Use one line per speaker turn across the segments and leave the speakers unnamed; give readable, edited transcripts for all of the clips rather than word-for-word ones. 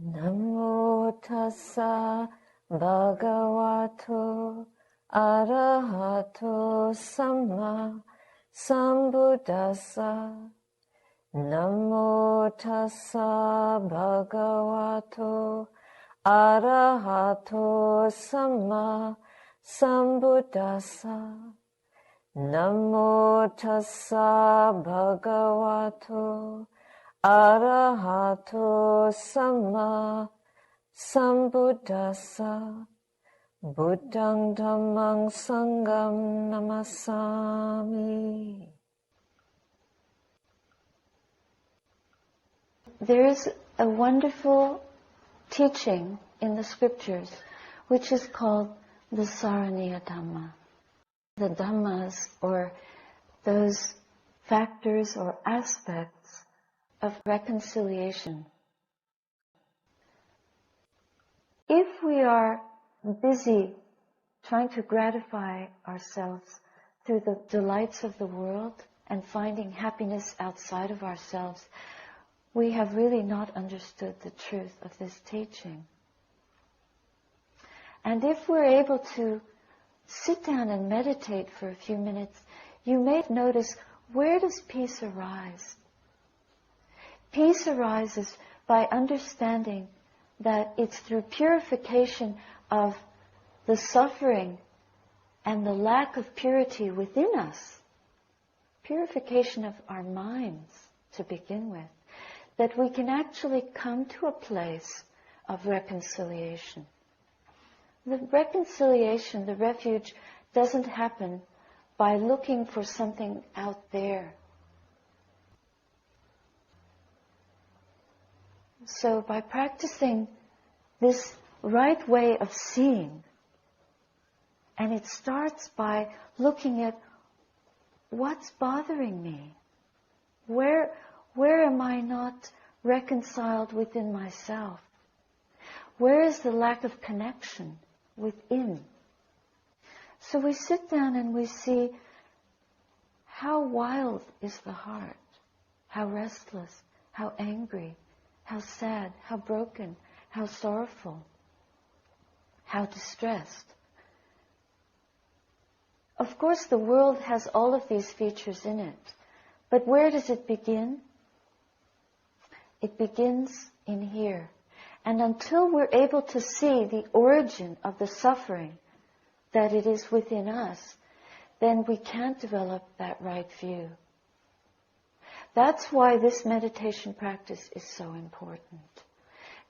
Namo tassa bhagavato arahato samma sambuddhassa. Namo tassa bhagavato arahato samma sambuddhassa. Namo tassa bhagavato arahato samma sambuddhassa. Buddhang dhammang sangham namasami. There is a wonderful teaching in the scriptures which is called the Saraniya Dhamma. The Dhammas, or those factors or aspects of reconciliation. If we are busy trying to gratify ourselves through the delights of the world and finding happiness outside of ourselves, we have really not understood the truth of this teaching. And if we're able to sit down and meditate for a few minutes, you may notice, where does peace arise? Peace arises by understanding that it's through purification of the suffering and the lack of purity within us, purification of our minds to begin with, that we can actually come to a place of reconciliation. The reconciliation, the refuge, doesn't happen by looking for something out there. So by practicing this right way of seeing, and it starts by looking at what's bothering me. Where am I not reconciled within myself? Where is the lack of connection within? So we sit down and we see, how wild is the heart? How restless, how angry, how sad, how broken, how sorrowful, how distressed. Of course, the world has all of these features in it. But where does it begin? It begins in here. And until we're able to see the origin of the suffering, that it is within us, then we can't develop that right view. That's why this meditation practice is so important.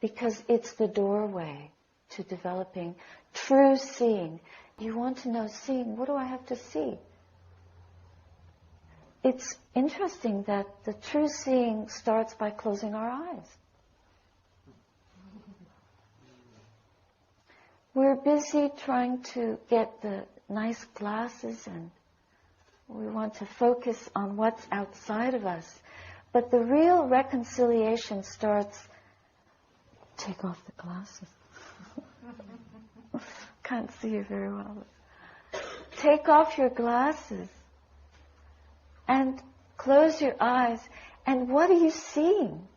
Because it's the doorway to developing true seeing. You want to know seeing, what do I have to see? It's interesting that the true seeing starts by closing our eyes. We're busy trying to get the nice glasses and we want to focus on what's outside of us. But the real reconciliation starts, take off the glasses. Can't see you very well. Take off your glasses and close your eyes. And what are you seeing?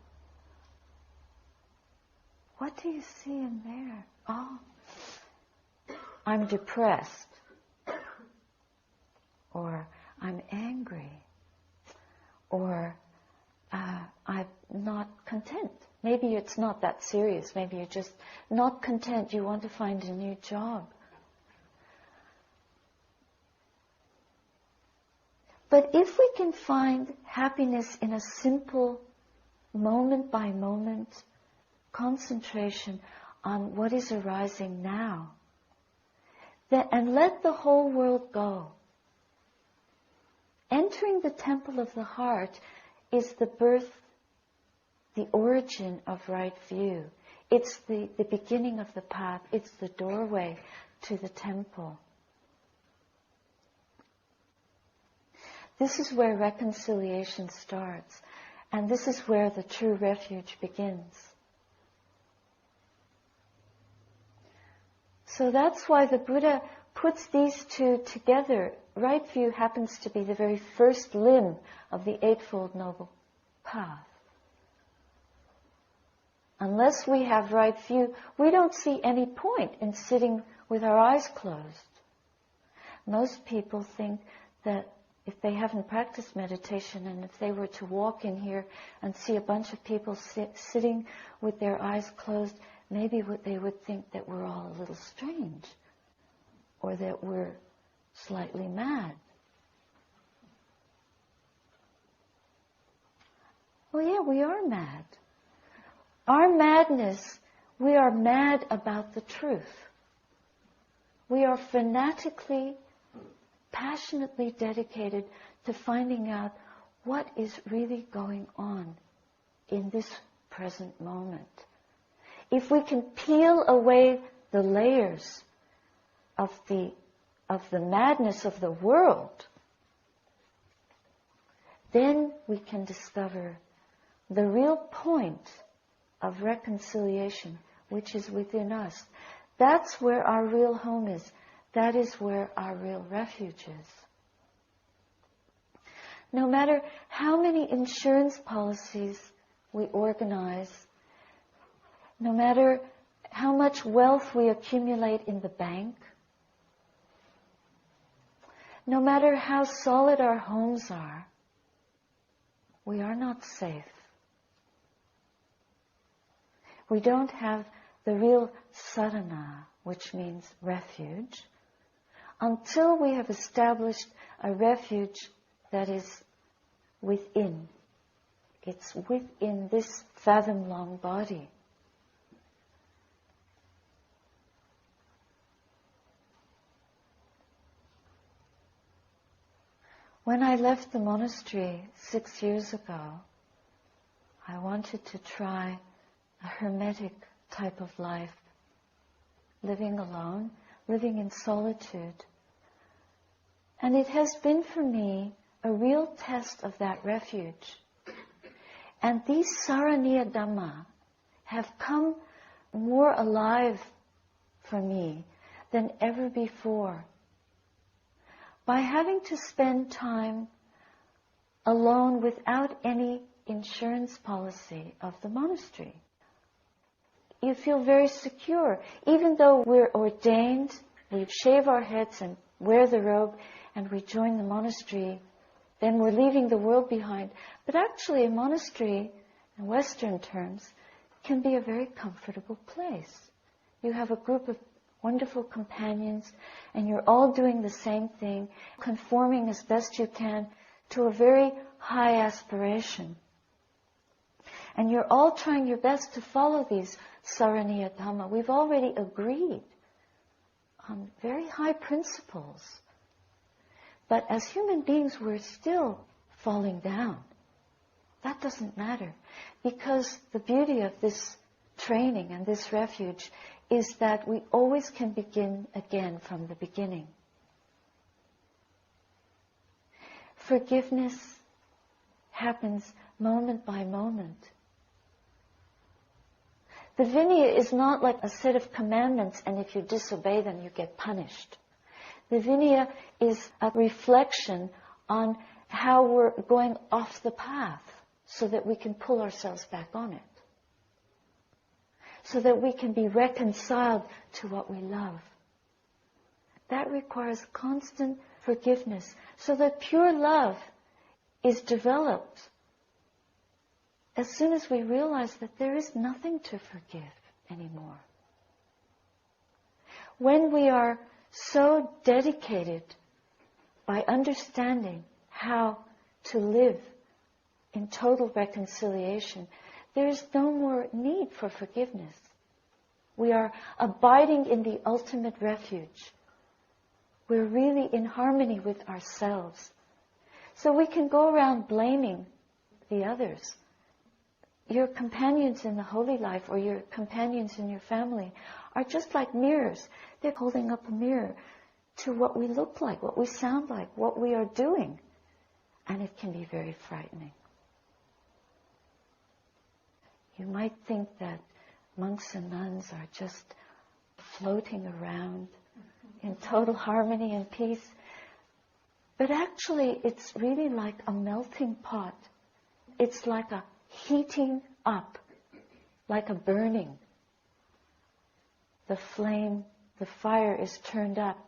What do you see in there? Oh, I'm depressed. Or I'm angry. Or I'm not content. Maybe it's not that serious. Maybe you're just not content. You want to find a new job. But if we can find happiness in a simple, moment-by-moment concentration on what is arising now, and let the whole world go. Entering the temple of the heart is the birth, the origin of right view. It's the beginning of the path. It's the doorway to the temple. This is where reconciliation starts. And this is where the true refuge begins. So that's why the Buddha puts these two together. Right view happens to be the very first limb of the Eightfold Noble Path. Unless we have right view, we don't see any point in sitting with our eyes closed. Most people think that if they haven't practiced meditation and if they were to walk in here and see a bunch of people sitting with their eyes closed, maybe they would think that we're all a little strange or that we're slightly mad. Well, yeah, we are mad. Our madness, we are mad about the truth. We are fanatically, passionately dedicated to finding out what is really going on in this present moment. If we can peel away the layers of the madness of the world, then we can discover the real point of reconciliation, which is within us. That's where our real home is. That is where our real refuge is. No matter how many insurance policies we organize, no matter how much wealth we accumulate in the bank, no matter how solid our homes are, we are not safe. We don't have the real sadhana, which means refuge, until we have established a refuge that is within. It's within this fathom-long body. When I left the monastery 6 years ago, I wanted to try a hermetic type of life, living alone, living in solitude. And it has been for me a real test of that refuge. And these saraniya dhamma have come more alive for me than ever before. By having to spend time alone without any insurance policy of the monastery, you feel very secure. Even though we're ordained, we shave our heads and wear the robe, and we join the monastery, then we're leaving the world behind. But actually, a monastery, in Western terms, can be a very comfortable place. You have a group of wonderful companions, and you're all doing the same thing, conforming as best you can to a very high aspiration. And you're all trying your best to follow these saraniya dhamma. We've already agreed on very high principles. But as human beings, we're still falling down. That doesn't matter, because the beauty of this training and this refuge is that we always can begin again from the beginning. Forgiveness happens moment by moment. The Vinaya is not like a set of commandments, and if you disobey them, you get punished. The Vinaya is a reflection on how we're going off the path so that we can pull ourselves back on it, so that we can be reconciled to what we love. That requires constant forgiveness, so that pure love is developed as soon as we realize that there is nothing to forgive anymore. When we are so dedicated by understanding how to live in total reconciliation, there is no more need for forgiveness. We are abiding in the ultimate refuge. We're really in harmony with ourselves. So we can go around blaming the others. Your companions in the holy life or your companions in your family are just like mirrors. They're holding up a mirror to what we look like, what we sound like, what we are doing. And it can be very frightening. You might think that monks and nuns are just floating around in total harmony and peace. But actually, it's really like a melting pot. It's like a heating up like a burning. The flame, the fire is turned up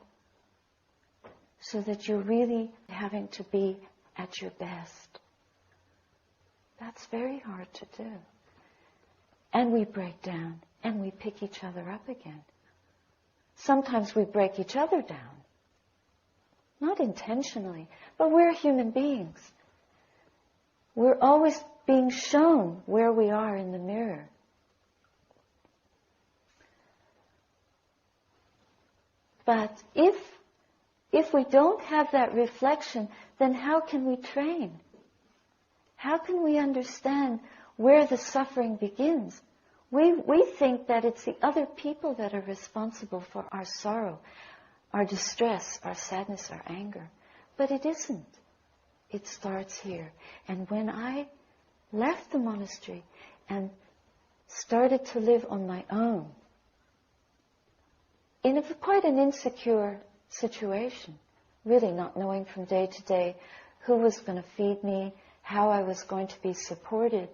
so that you're really having to be at your best. That's very hard to do. And we break down and we pick each other up again. Sometimes we break each other down. Not intentionally, but we're human beings. We're always being shown where we are in the mirror. But if we don't have that reflection, then how can we train? How can we understand where the suffering begins? We think that it's the other people that are responsible for our sorrow, our distress, our sadness, our anger. But it isn't. It starts here. And when I left the monastery and started to live on my own, in quite an insecure situation, really not knowing from day to day who was going to feed me, how I was going to be supported,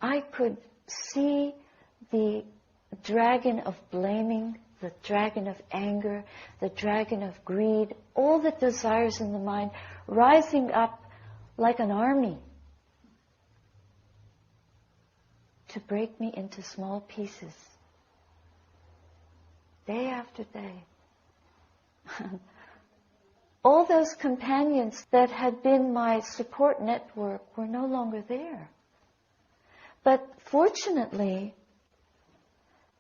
I could see the dragon of blaming, the dragon of anger, the dragon of greed, all the desires in the mind rising up like an army to break me into small pieces, day after day. All those companions that had been my support network were no longer there. But fortunately,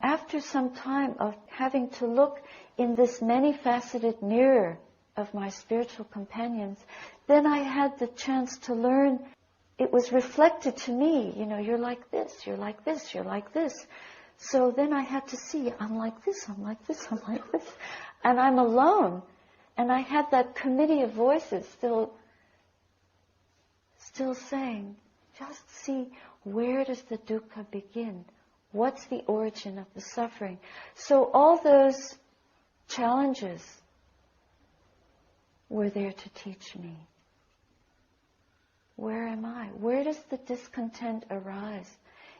after some time of having to look in this many-faceted mirror of my spiritual companions, then I had the chance to learn. It was reflected to me, you're like this, you're like this, you're like this. So then I had to see, I'm like this, I'm like this, I'm like this. And I'm alone. And I had that committee of voices still saying, just see, where does the dukkha begin? What's the origin of the suffering? So all those challenges were there to teach me. Where am I? Where does the discontent arise?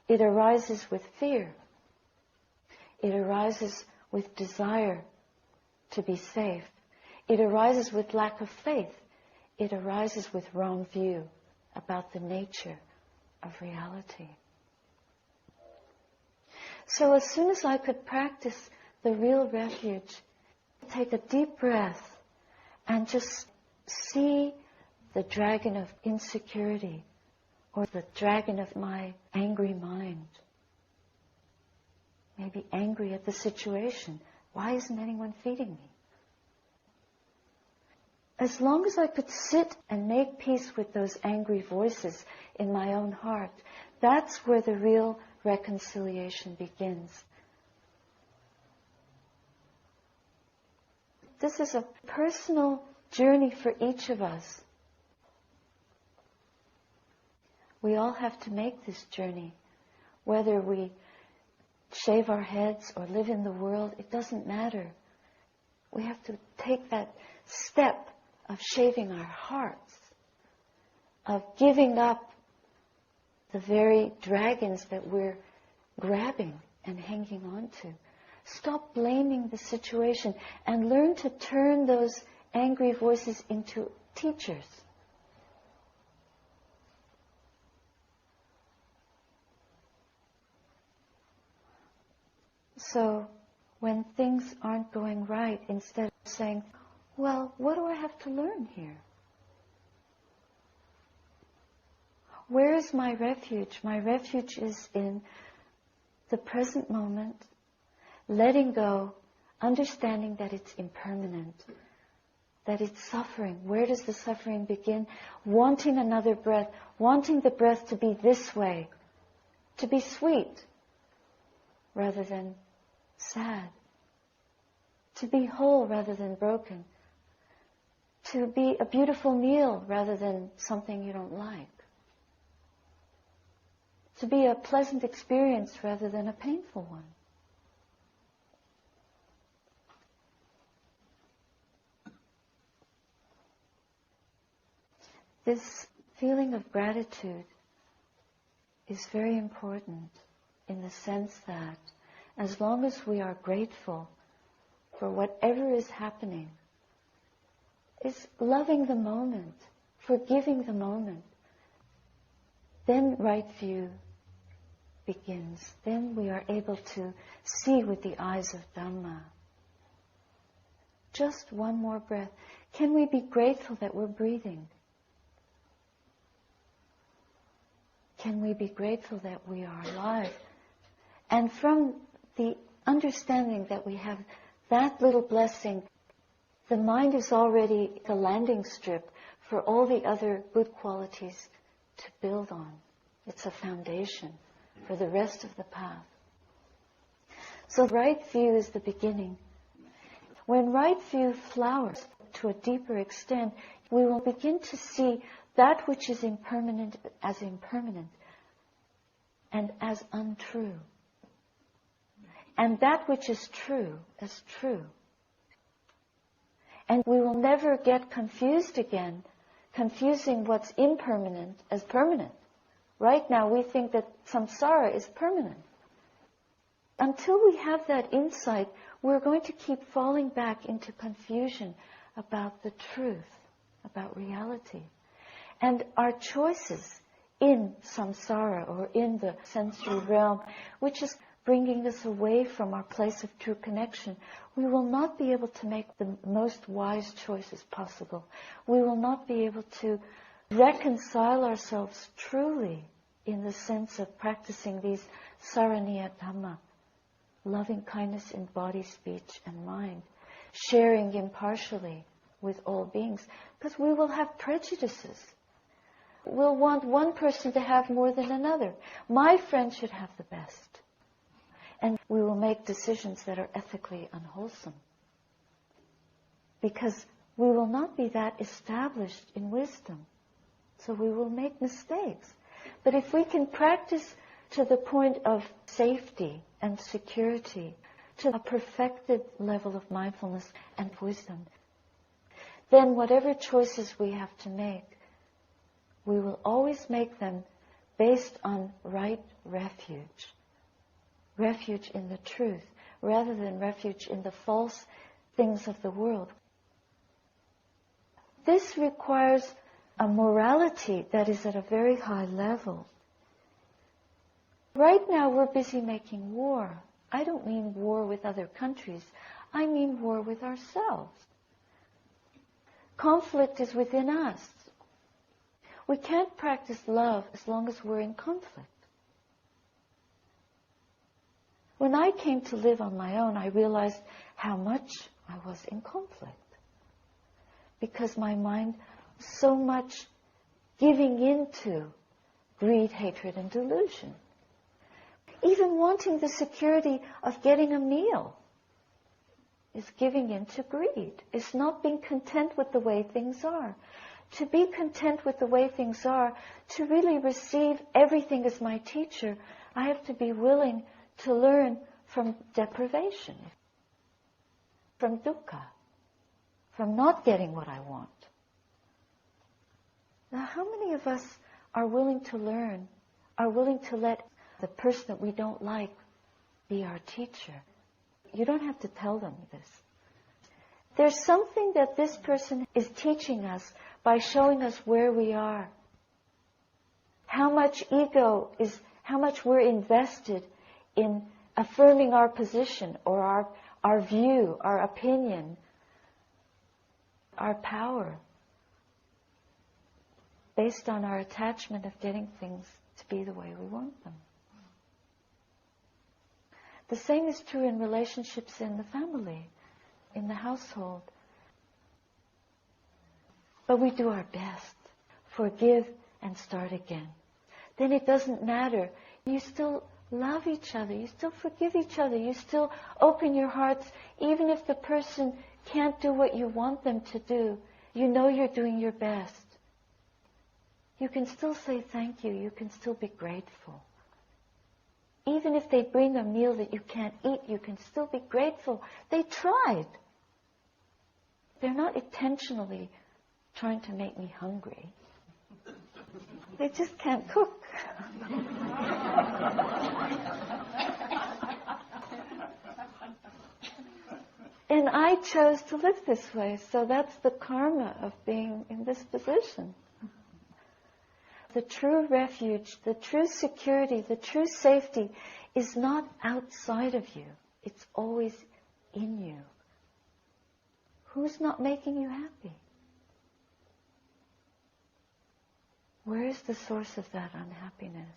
It arises with fear. It arises with desire to be safe. It arises with lack of faith. It arises with wrong view about the nature of reality. So as soon as I could practice the real refuge, take a deep breath and just see the dragon of insecurity or the dragon of my angry mind. Maybe angry at the situation. Why isn't anyone feeding me? As long as I could sit and make peace with those angry voices in my own heart, that's where the real reconciliation begins. This is a personal journey for each of us. We all have to make this journey. Whether we shave our heads or live in the world, it doesn't matter. We have to take that step of shaving our hearts, of giving up the very dragons that we're grabbing and hanging on to. Stop blaming the situation and learn to turn those angry voices into teachers. So when things aren't going right, instead of saying, well, what do I have to learn here? Where is my refuge? My refuge is in the present moment, letting go, understanding that it's impermanent, that it's suffering. Where does the suffering begin? Wanting another breath, wanting the breath to be this way, to be sweet rather than sad, to be whole rather than broken, to be a beautiful meal rather than something you don't like, to be a pleasant experience rather than a painful one. This feeling of gratitude is very important in the sense that as long as we are grateful for whatever is happening, is loving the moment, forgiving the moment, then right view begins. Then we are able to see with the eyes of Dhamma. Just one more breath. Can we be grateful that we're breathing? Can we be grateful that we are alive? And from the understanding that we have that little blessing, the mind is already the landing strip for all the other good qualities to build on. It's a foundation for the rest of the path. So right view is the beginning. When right view flowers to a deeper extent, we will begin to see that which is impermanent and as untrue. And that which is true as true. And we will never get confused again, confusing what's impermanent as permanent. Right now we think that samsara is permanent. Until we have that insight, we're going to keep falling back into confusion about the truth, about reality. And our choices in samsara or in the sensory realm, which is bringing us away from our place of true connection, we will not be able to make the most wise choices possible. We will not be able to reconcile ourselves truly in the sense of practicing these saraniya dhamma, loving kindness in body, speech, and mind, sharing impartially with all beings, because we will have prejudices. We'll want one person to have more than another. My friend should have the best. And we will make decisions that are ethically unwholesome. Because we will not be that established in wisdom. So we will make mistakes. But if we can practice to the point of safety and security, to a perfected level of mindfulness and wisdom, then whatever choices we have to make, we will always make them based on right refuge. Refuge in the truth, rather than refuge in the false things of the world. This requires a morality that is at a very high level. Right now we're busy making war. I don't mean war with other countries. I mean war with ourselves. Conflict is within us. We can't practice love as long as we're in conflict. When I came to live on my own, I realized how much I was in conflict. Because my mind was so much giving into greed, hatred, and delusion. Even wanting the security of getting a meal is giving into greed. It's not being content with the way things are. To be content with the way things are, to really receive everything as my teacher, I have to be willing to learn from deprivation, from dukkha, from not getting what I want. Now, how many of us are willing to learn, are willing to let the person that we don't like be our teacher? You don't have to tell them this. There's something that this person is teaching us by showing us where we are. How much ego is, how much we're invested in affirming our position or our view, our opinion, our power, based on our attachment of getting things to be the way we want them. The same is true in relationships in the family, in the household. But we do our best. Forgive and start again. Then it doesn't matter. You still love each other. You still forgive each other. You still open your hearts. Even if the person can't do what you want them to do, you know you're doing your best. You can still say thank you. You can still be grateful. Even if they bring a meal that you can't eat, you can still be grateful. They tried. They're not intentionally trying to make me hungry. They just can't cook. And I chose to live this way, so that's the karma of being in this position. The true refuge, the true security, the true safety is not outside of you. It's always in you. Who's not making you happy? Where is the source of that unhappiness?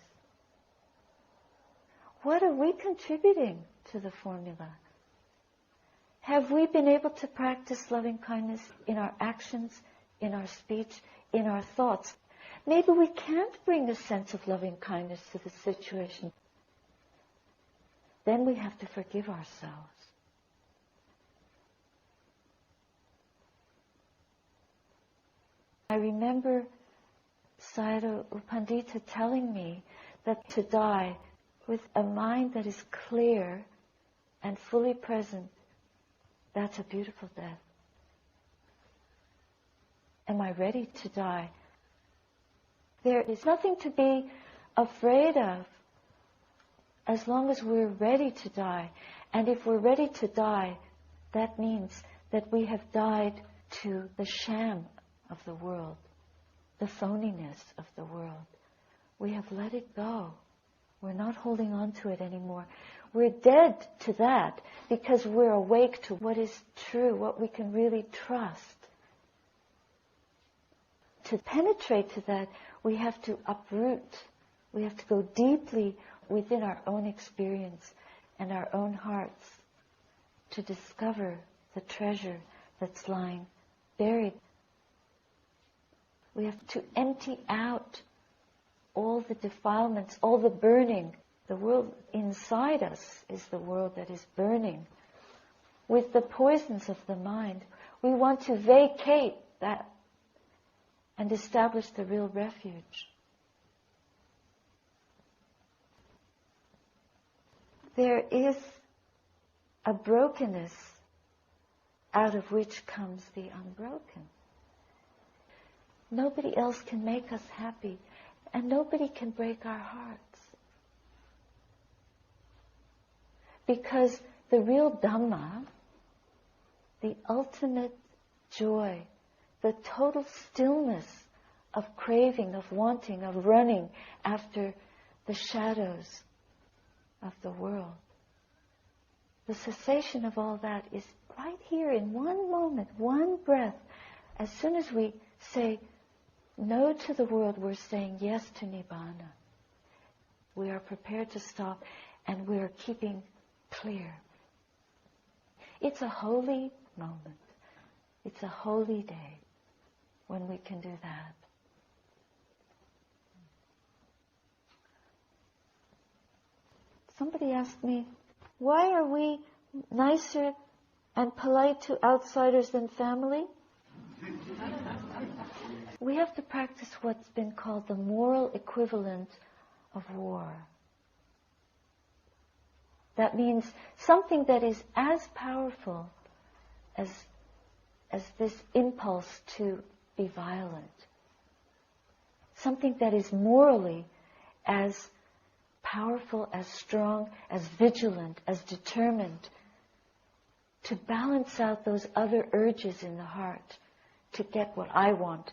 What are we contributing to the formula? Have we been able to practice loving kindness in our actions, in our speech, in our thoughts? Maybe we can't bring a sense of loving kindness to the situation. Then we have to forgive ourselves. I remember Sayadaw U Pandita telling me that to die with a mind that is clear and fully present, that's a beautiful death. Am I ready to die? There is nothing to be afraid of as long as we're ready to die. And if we're ready to die, that means that we have died to the sham of the world, the phoniness of the world. We have let it go. We're not holding on to it anymore. We're dead to that because we're awake to what is true, what we can really trust. To penetrate to that, we have to uproot. We have to go deeply within our own experience and our own hearts to discover the treasure that's lying buried. We have to empty out all the defilements, all the burning. The world inside us is the world that is burning with the poisons of the mind. We want to vacate that and establish the real refuge. There is a brokenness out of which comes the unbroken. Nobody else can make us happy, and nobody can break our hearts. Because the real Dhamma, the ultimate joy, the total stillness of craving, of wanting, of running after the shadows of the world, the cessation of all that is right here in one moment, one breath. As soon as we say no to the world, we're saying yes to Nibbana. We are prepared to stop, and we are keeping clear. It's a holy moment. It's a holy day when we can do that. Somebody asked me, why are we nicer and polite to outsiders than family? We have to practice what's been called the moral equivalent of war. That means something that is as powerful as this impulse to be violent. Something that is morally as powerful, as strong, as vigilant, as determined to balance out those other urges in the heart to get what I want.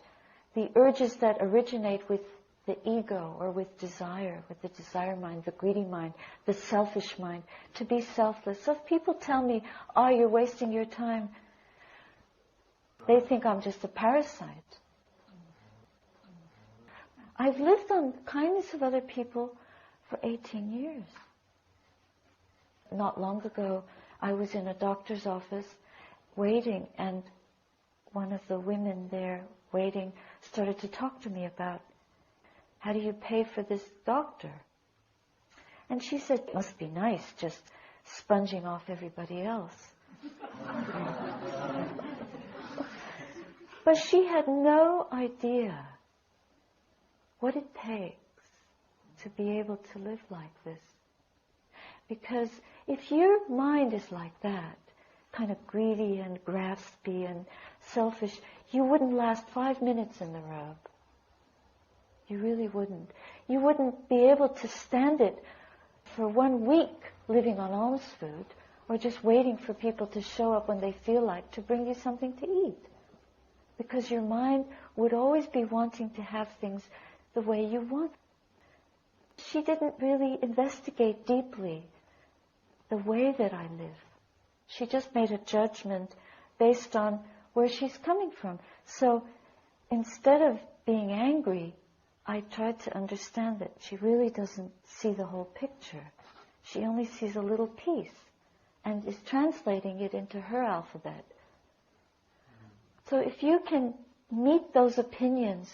The urges that originate with the ego or with desire, with the desire mind, the greedy mind, the selfish mind, to be selfless. So if people tell me, oh, you're wasting your time, they think I'm just a parasite. I've lived on kindness of other people for 18 years. Not long ago, I was in a doctor's office waiting, and one of the women there waiting started to talk to me about, how do you pay for this doctor? And she said, it must be nice just sponging off everybody else. But she had no idea what it takes to be able to live like this. Because if your mind is like that, kind of greedy and graspy and selfish, you wouldn't last 5 minutes in the robe. You really wouldn't. You wouldn't be able to stand it for 1 week living on alms food, or just waiting for people to show up when they feel like to bring you something to eat. Because your mind would always be wanting to have things the way you want. She didn't really investigate deeply the way that I live. She just made a judgment based on where she's coming from. So instead of being angry, I tried to understand that she really doesn't see the whole picture. She only sees a little piece and is translating it into her alphabet. So if you can meet those opinions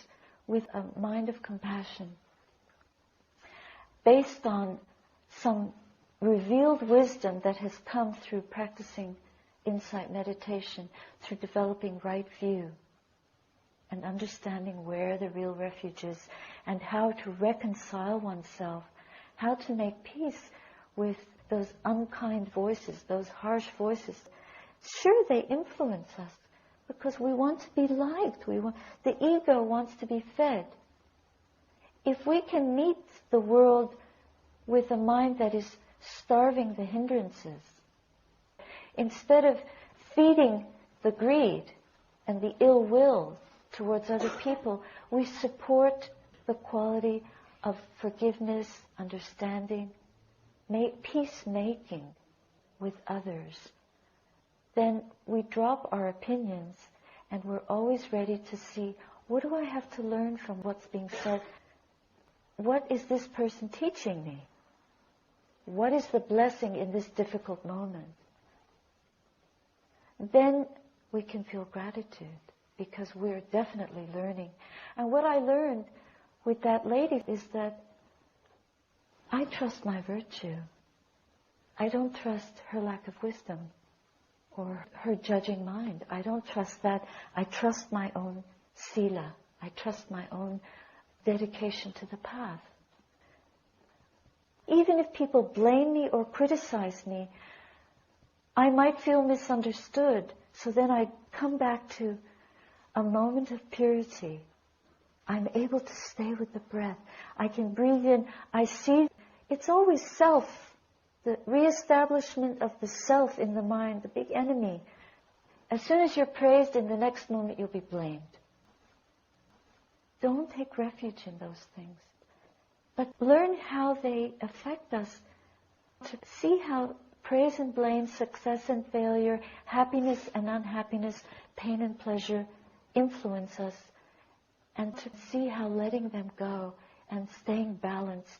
with a mind of compassion, based on some revealed wisdom that has come through practicing insight meditation, through developing right view, and understanding where the real refuge is, and how to reconcile oneself, how to make peace with those unkind voices, those harsh voices. Sure, they influence us, because we want to be liked. The ego wants to be fed. If we can meet the world with a mind that is starving the hindrances, instead of feeding the greed and the ill will towards other people, we support the quality of forgiveness, understanding, peacemaking with others. Then we drop our opinions and we're always ready to see, what do I have to learn from what's being said? What is this person teaching me? What is the blessing in this difficult moment? Then we can feel gratitude, because we're definitely learning. And what I learned with that lady is that I trust my virtue. I don't trust her lack of wisdom or her judging mind. I don't trust that. I trust my own sila. I trust my own dedication to the path. Even if people blame me or criticize me, I might feel misunderstood. So then I come back to a moment of purity. I'm able to stay with the breath. I can breathe in. I see it's always self. The reestablishment of the self in the mind, the big enemy. As soon as you're praised, in the next moment you'll be blamed. Don't take refuge in those things. But learn how they affect us. To see how praise and blame, success and failure, happiness and unhappiness, pain and pleasure influence us. And to see how letting them go and staying balanced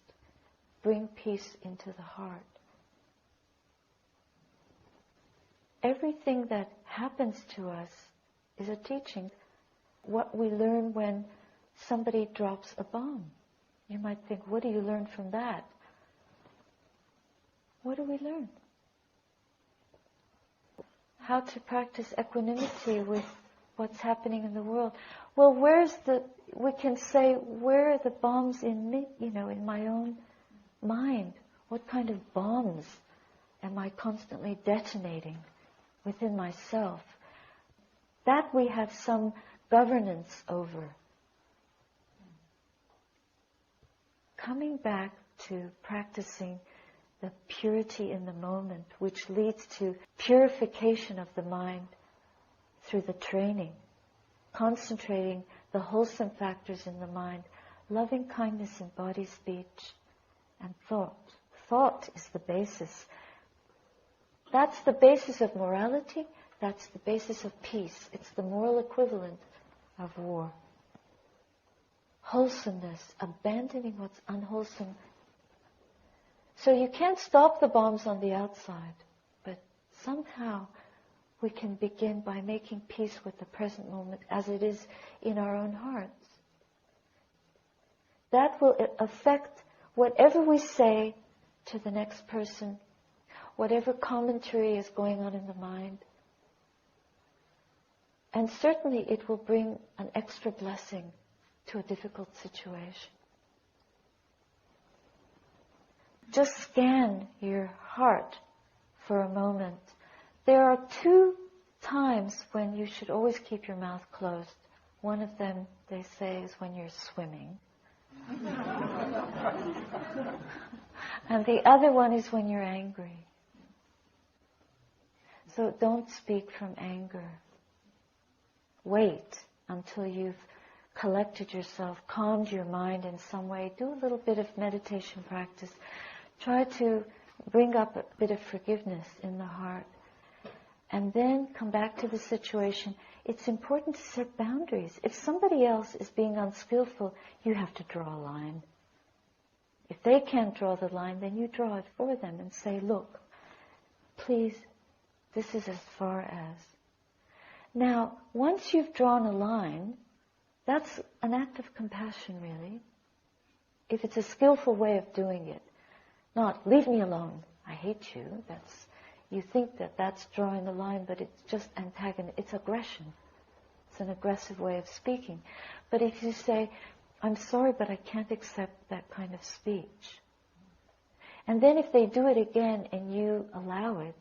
bring peace into the heart. Everything that happens to us is a teaching. What we learn when somebody drops a bomb. You might think, what do you learn from that? What do we learn? How to practice equanimity with what's happening in the world. Well, we can say, where are the bombs in me, in my own mind? What kind of bombs am I constantly detonating within myself? That we have some governance over. Coming back to practicing the purity in the moment, which leads to purification of the mind through the training, concentrating the wholesome factors in the mind, loving kindness in body, speech, and thought. Thought is the basis. That's the basis of morality. That's the basis of peace. It's the moral equivalent of war. Wholesomeness, abandoning what's unwholesome. So you can't stop the bombs on the outside, but somehow we can begin by making peace with the present moment as it is in our own hearts. That will affect whatever we say to the next person, whatever commentary is going on in the mind. And certainly it will bring an extra blessing to a difficult situation. Just scan your heart for a moment. There are 2 times when you should always keep your mouth closed. One of them, they say, is when you're swimming. And the other one is when you're angry. So don't speak from anger. Wait until you've collected yourself, calmed your mind in some way. Do a little bit of meditation practice. Try to bring up a bit of forgiveness in the heart. And then come back to the situation. It's important to set boundaries. If somebody else is being unskillful, you have to draw a line. If they can't draw the line, then you draw it for them and say, look, please, this is as far as. Now, once you've drawn a line, that's an act of compassion, really. If it's a skillful way of doing it. Not, leave me alone, I hate you. You think that that's drawing a line, but it's just antagonism. It's aggression. It's an aggressive way of speaking. But if you say, I'm sorry, but I can't accept that kind of speech. And then if they do it again and you allow it,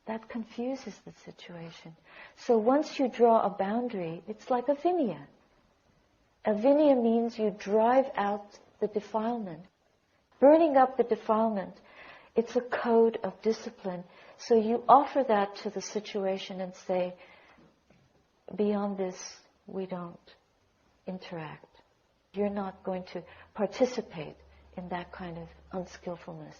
that confuses the situation. So once you draw a boundary, it's like a vinaya. A vinaya means you drive out the defilement. Burning up the defilement, it's a code of discipline. So you offer that to the situation and say, beyond this, we don't interact. You're not going to participate in that kind of unskillfulness.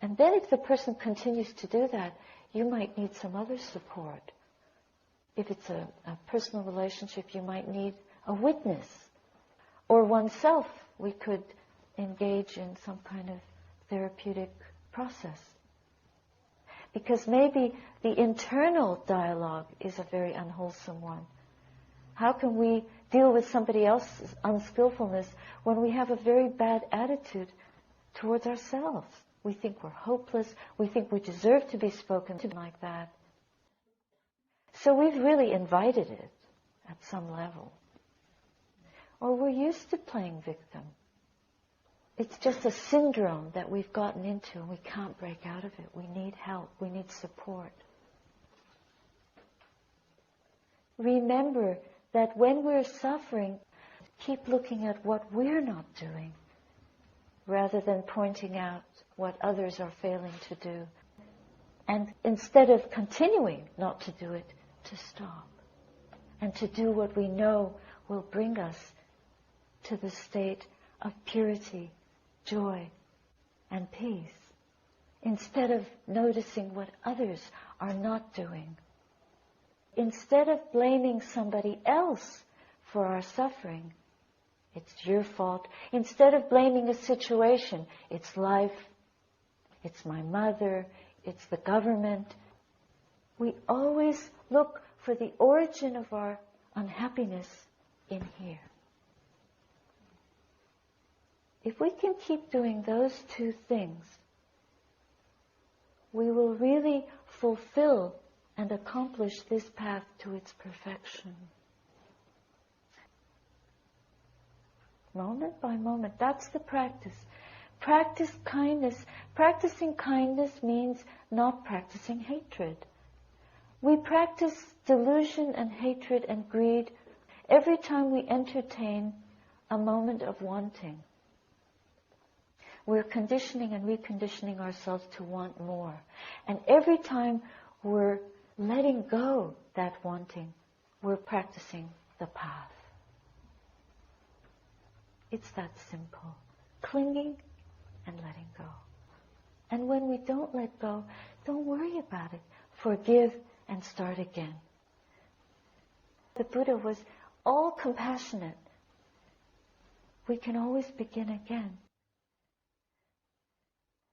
And then if the person continues to do that, you might need some other support. If it's a personal relationship, you might need a witness. Or oneself, we could engage in some kind of therapeutic process. Because maybe the internal dialogue is a very unwholesome one. How can we deal with somebody else's unskillfulness when we have a very bad attitude towards ourselves? We think we're hopeless. We think we deserve to be spoken to like that. So we've really invited it at some level. Or we're used to playing victim. It's just a syndrome that we've gotten into and we can't break out of it. We need help. We need support. Remember that when we're suffering, keep looking at what we're not doing rather than pointing out what others are failing to do. And instead of continuing not to do it, to stop and to do what we know will bring us to the state of purity, joy, and peace, instead of noticing what others are not doing. Instead of blaming somebody else for our suffering, it's your fault. Instead of blaming a situation, it's life, it's my mother, it's the government. We always look for the origin of our unhappiness in here. If we can keep doing those two things, we will really fulfill and accomplish this path to its perfection. Moment by moment, that's the practice. Practice kindness. Practicing kindness means not practicing hatred. We practice delusion and hatred and greed every time we entertain a moment of wanting. We're conditioning and reconditioning ourselves to want more. And every time we're letting go that wanting, we're practicing the path. It's that simple. Clinging and letting go. And when we don't let go, don't worry about it. Forgive and start again. The Buddha was all compassionate. We can always begin again.